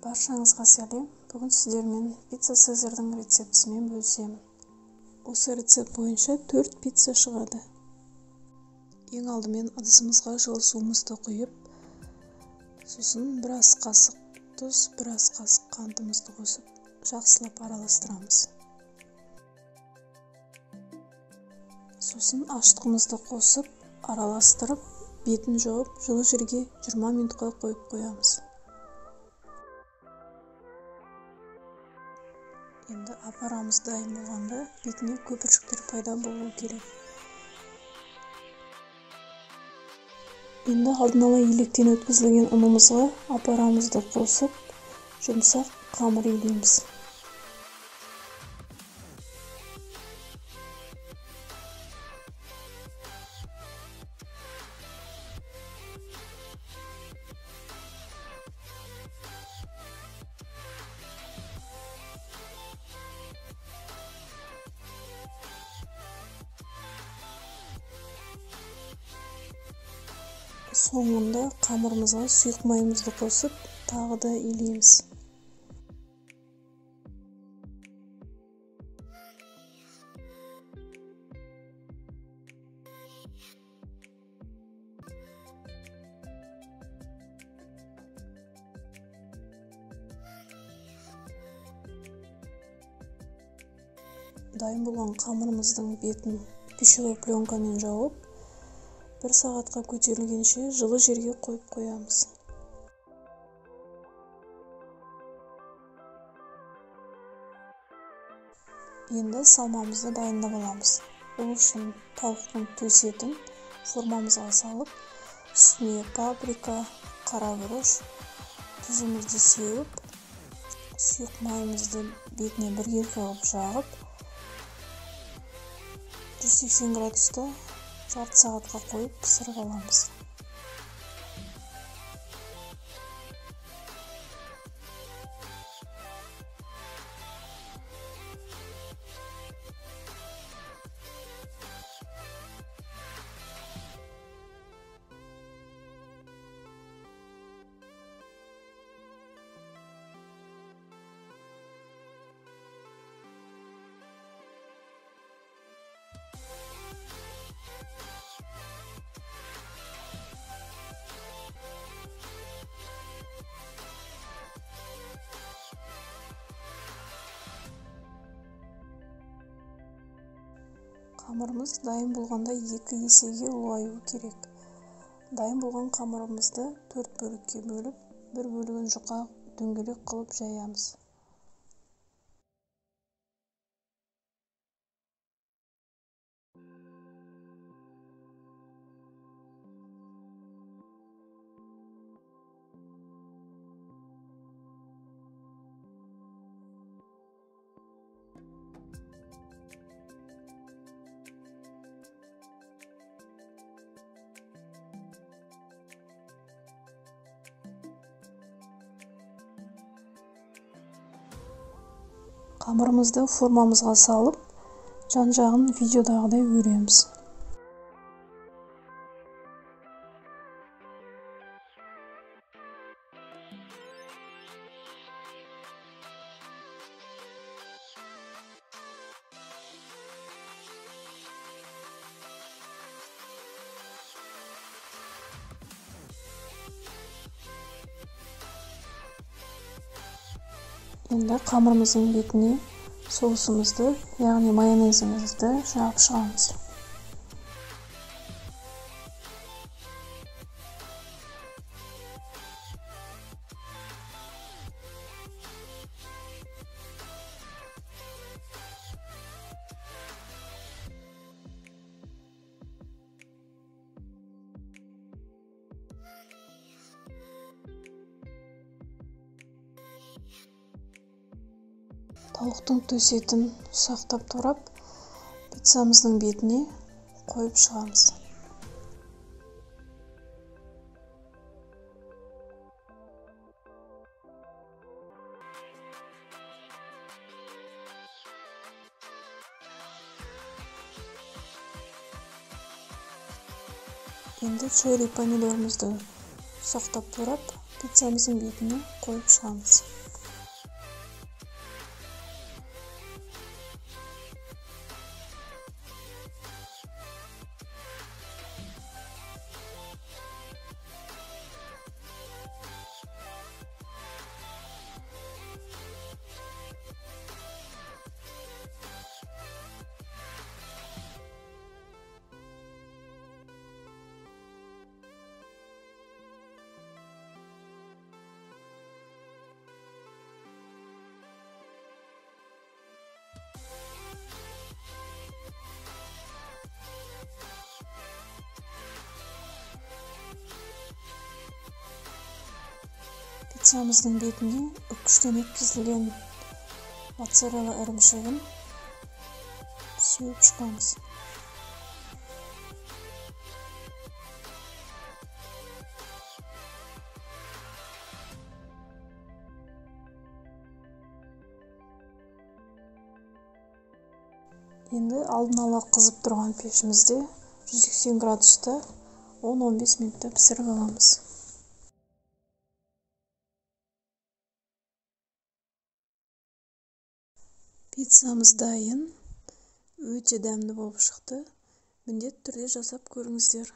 Баршаңызға сәлем. Бүгін сіздермен пицца Цезарьдың рецептісімен бөлісемін. Осы рецепт бойынша 4 пицца шығады. Ең алдымен ыдысымызға жылы суымызды құйып, сосын біраз қасық тұз, біраз қасық қантымызды қосып, жақсылап араластырамыз. Сосын аштығымызды қосып, араластырып, бетін жауып, жылы жерге 20 минутқа қойып қоямыз. Енді апарамыз дайын болғанда бетіне көпіршіктер пайда болуы керек. Енді алдын ала електен өткізілген ұнымызға апарамызды қосып, жұмсақ қамыр илейміз. Соңында қамырымызға сұйық майымызды қосып, тағы да илейміз. Дайын болған қамырымыздың бетін пищевой пленкамен жауып, 1 сағатқа көтерілгенше жылы жерге қойып қоямыз. Енді салмамызды дайындап аламыз. Ол үшін тауықтың төс етін формамызға салып, үстіне паприка, қарабұрыш, тұзымызды сеуіп, сұйық майымызды бетіне біркелкі қылып жағып, 180 градуста жарты сағатқа қойып пісіріп аламыз. Қамырымыз дайын болғанда 2 есеге ұлғаюы керек. Дайын болған қамырымызды 4 бөлікке бөліп, бір бөлігін жұқа дөңгелек қылып жаямыз. Қамырымызды формамызға салып, жан-жағын видеодағыдай өреміз. Енді қамырымыздың бетіне соусымызды, яғни майонезімізді жағып шығамыз. Тауықтың төс етін ұсақтап турап, пиццамыздың бетіне қойып шығамыз. Енді черри помидорымызды ұсақтап турап, Пиццамыздың бетіне қойып шығамыз. Пиццамыздың бетіне үккіштен өткізілген моцарелла ірімшігін сеуіп шығамыз. Енді алдын ала қызып тұрған пешімізде 180 градуста 10-15 минутта пісіріп аламыз. Пиццамыз дайын, өте дәмді болып шықты. Міндетті түрде жасап көріңіздер.